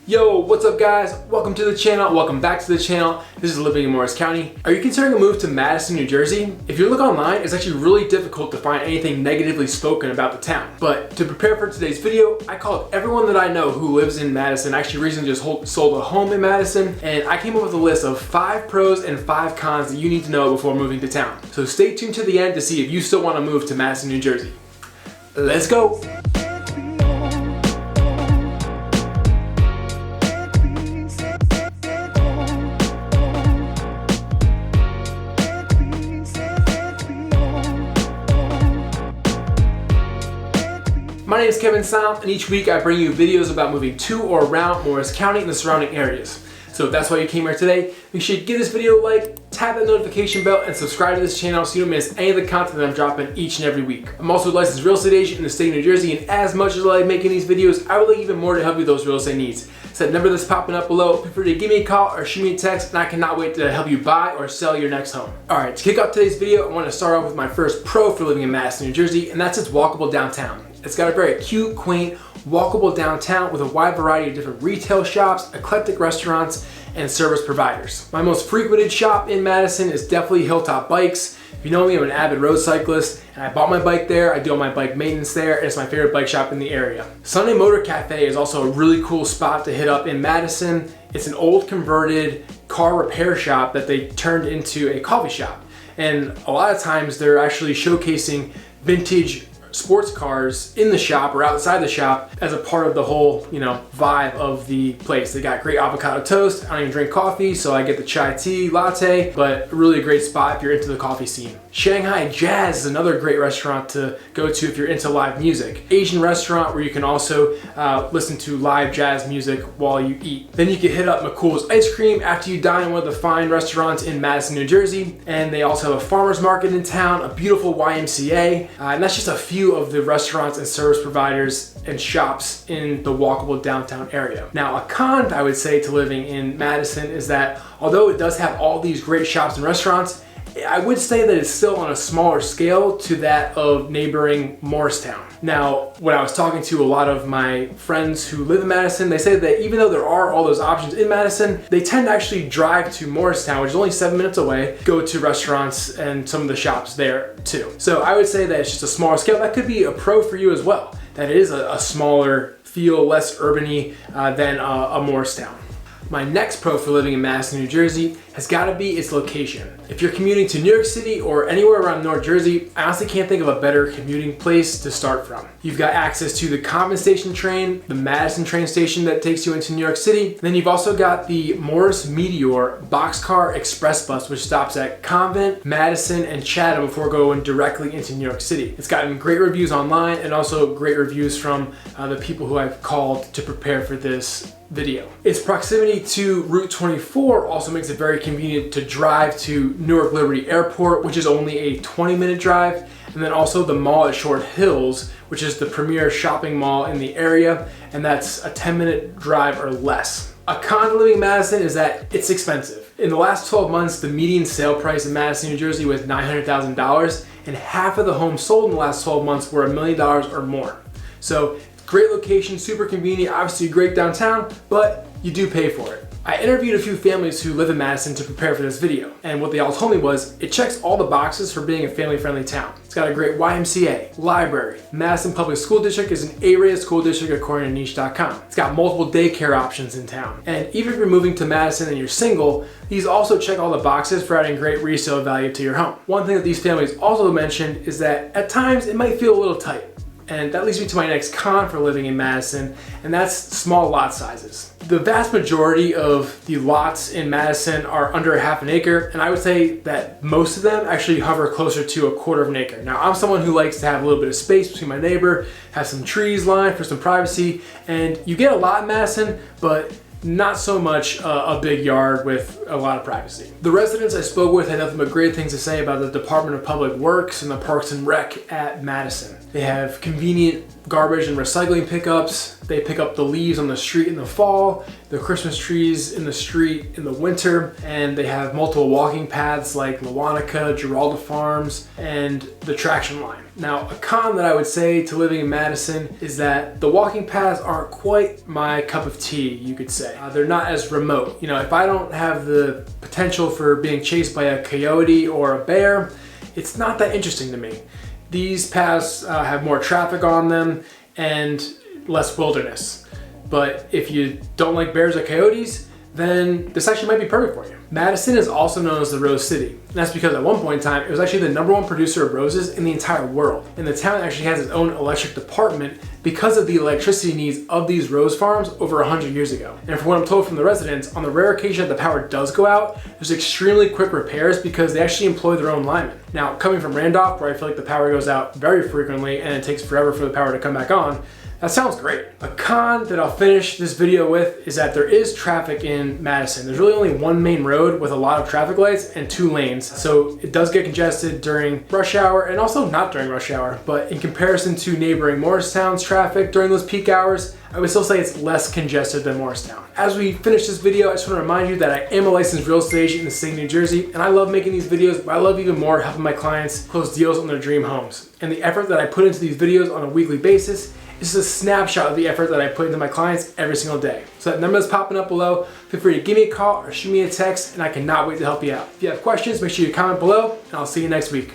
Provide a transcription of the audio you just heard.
Yo, what's up guys? Welcome to the channel, welcome back to the channel. This is living in Morris County. Are you considering a move to Madison, New Jersey? If you look online, it's actually really difficult to find anything negatively spoken about the town. But to prepare for today's video, I called everyone that I know who lives in Madison. I actually recently just sold a home in Madison, and I came up with a list of 5 pros and 5 cons that you need to know before moving to town. So stay tuned to the end to see if you still want to move to Madison, New Jersey. Let's go! My name is Kevin Saum, and each week I bring you videos about moving to or around Morris County and the surrounding areas. So if that's why you came here today, make sure you give this video a like, tap that notification bell, and subscribe to this channel so you don't miss any of the content that I'm dropping each and every week. I'm also a licensed real estate agent in the state of New Jersey, and as much as I like making these videos, I would like even more to help you with those real estate needs. So that number that's popping up below, feel free to give me a call or shoot me a text, and I cannot wait to help you buy or sell your next home. Alright, to kick off today's video, I want to start off with my first pro for living in Madison, New Jersey, and that's its Walkable Downtown. It's got a very cute, quaint, walkable downtown with a wide variety of different retail shops, eclectic restaurants, and service providers. My most frequented shop in Madison is definitely Hilltop Bikes. If you know me, I'm an avid road cyclist, and I bought my bike there, I do all my bike maintenance there, and it's my favorite bike shop in the area. Sunday Motor Cafe is also a really cool spot to hit up in Madison. It's an old converted car repair shop that they turned into a coffee shop. And a lot of times they're actually showcasing vintage sports cars in the shop or outside the shop as a part of the whole, vibe of the place. They got great avocado toast. I don't even drink coffee, so I get the chai tea latte, but really a great spot if you're into the coffee scene. Shanghai Jazz is another great restaurant to go to if you're into live music. Asian restaurant where you can also listen to live jazz music while you eat. Then you can hit up McCool's Ice Cream after you dine in one of the fine restaurants in Madison, New Jersey. And they also have a farmer's market in town, a beautiful YMCA, and that's just a few of the restaurants and service providers and shops in the walkable downtown area. Now, a con I would say to living in Madison is that although it does have all these great shops and restaurants, I would say that it's still on a smaller scale to that of neighboring Morristown. Now, when I was talking to a lot of my friends who live in Madison, they say that even though there are all those options in Madison, they tend to actually drive to Morristown, which is only 7 minutes away, go to restaurants and some of the shops there too. So I would say that it's just a smaller scale. That could be a pro for you as well. That it is a smaller feel, less urban-y than a Morristown. My next pro for living in Madison, New Jersey has got to be its location. If you're commuting to New York City or anywhere around North Jersey, I honestly can't think of a better commuting place to start from. You've got access to the Common Station train, the Madison train station that takes you into New York City. Then you've also got the Morris Meteor Boxcar Express Bus, which stops at Convent, Madison, and Chatham before going directly into New York City. It's gotten great reviews online and also great reviews from the people who I've called to prepare for this video. Its proximity to Route 24 also makes it very convenient to drive to Newark Liberty Airport, which is only a 20-minute drive, and then also the mall at Short Hills, which is the premier shopping mall in the area, and that's a 10-minute drive or less. A con to living in Madison is that it's expensive. In the last 12 months, the median sale price in Madison, New Jersey was $900,000, and half of the homes sold in the last 12 months were $1 million or more. So great location, super convenient, obviously great downtown, but you do pay for it. I interviewed a few families who live in Madison to prepare for this video, and what they all told me was it checks all the boxes for being a family-friendly town. It's got a great YMCA, library. Madison Public School District is an A-rated school district according to niche.com. It's got multiple daycare options in town. And even if you're moving to Madison and you're single, these also check all the boxes for adding great resale value to your home. One thing that these families also mentioned is that at times it might feel a little tight. And that leads me to my next con for living in Madison, and that's small lot sizes. The vast majority of the lots in Madison are under ½ an acre, and I would say that most of them actually hover closer to $1/4 of an acre. Now, I'm someone who likes to have a little bit of space between my neighbor, have some trees lined for some privacy, and you get a lot in Madison, but not so much a big yard with a lot of privacy. The residents I spoke with had nothing but great things to say about the Department of Public Works and the Parks and Rec at Madison. They have convenient garbage and recycling pickups. They pick up the leaves on the street in the fall, the Christmas trees in the street in the winter, and they have multiple walking paths like Lawanica, Giralda Farms, and the traction line. Now, a con that I would say to living in Madison is that the walking paths aren't quite my cup of tea, you could say. They're not as remote. You know, if I don't have the potential for being chased by a coyote or a bear, it's not that interesting to me. These paths have more traffic on them and less wilderness. But if you don't like bears or coyotes, then this actually might be perfect for you. Madison is also known as the Rose City. And that's because at one point in time, it was actually the #1 producer of roses in the entire world. And the town actually has its own electric department because of the electricity needs of these rose farms over 100 years ago. And from what I'm told from the residents, on the rare occasion that the power does go out, there's extremely quick repairs because they actually employ their own linemen. Now, coming from Randolph, where I feel like the power goes out very frequently and it takes forever for the power to come back on, that sounds great. A con that I'll finish this video with is that there is traffic in Madison. There's really only one main road with a lot of traffic lights and 2 lanes. So it does get congested during rush hour and also not during rush hour. But in comparison to neighboring Morristown's traffic during those peak hours, I would still say it's less congested than Morristown. As we finish this video, I just want to remind you that I am a licensed real estate agent in the state of New Jersey, and I love making these videos, but I love even more helping my clients close deals on their dream homes. And the effort that I put into these videos on a weekly basis is a snapshot of the effort that I put into my clients every single day. So that number is popping up below. Feel free to give me a call or shoot me a text, and I cannot wait to help you out. If you have questions, make sure you comment below, and I'll see you next week.